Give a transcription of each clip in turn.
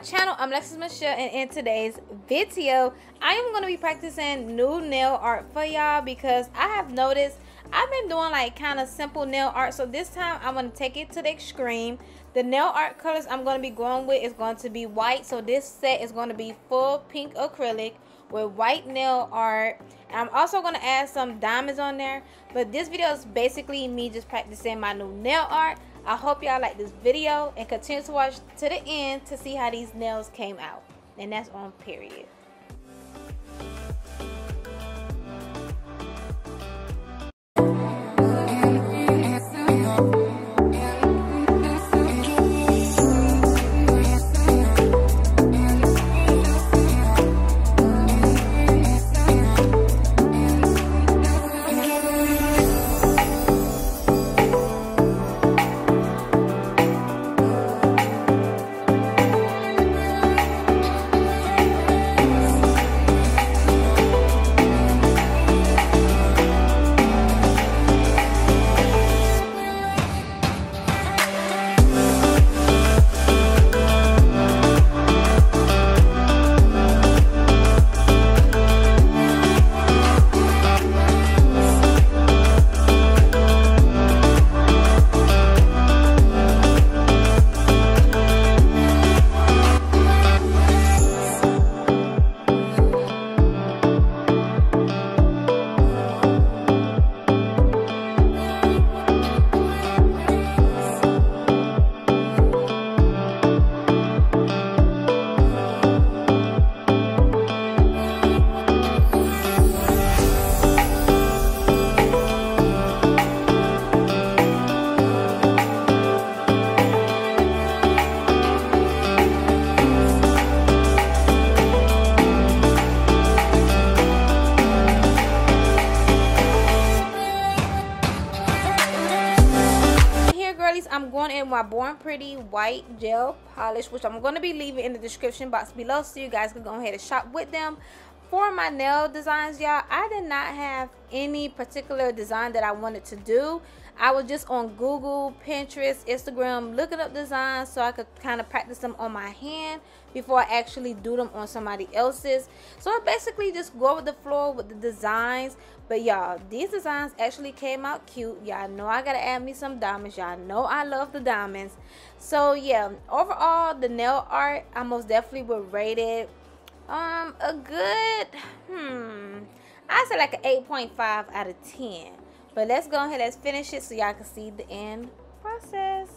channel. I'm Lexus Michelle, and in today's video I am going to be practicing new nail art for y'all because I have noticed I've been doing like kind of simple nail art, so this time I'm going to take it to the extreme. The nail art colors I'm going to be going with is going to be white, so this set is going to be full pink acrylic with white nail art. And I'm also going to add some diamonds on there, but this video is basically me just practicing my new nail art. I hope y'all like this video and continue to watch to the end to see how these nails came out. And that's on period. I'm going in my Born Pretty white gel polish, which I'm going to be leaving in the description box below so you guys can go ahead and shop with them. For my nail designs, y'all, I did not have any particular design that I wanted to do. I was just on Google, Pinterest, Instagram looking up designs so I could kind of practice them on my hand before I actually do them on somebody else's. So I basically just go with the floor with the designs. But y'all, these designs actually came out cute. Y'all know I gotta add me some diamonds. Y'all know I love the diamonds. So yeah, overall the nail art I most definitely would rate it a good I say like an 8.5 out of 10. But let's go ahead, let's finish it so y'all can see the end process.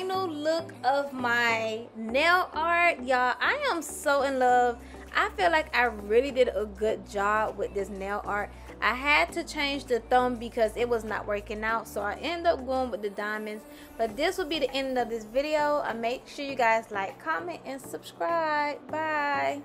final look of my nail art, y'all. I am so in love. I feel like I really did a good job with this nail art. I had to change the thumb because it was not working out, so I ended up going with the diamonds. But this will be the end of this video. Make sure you guys like, comment, and subscribe. Bye.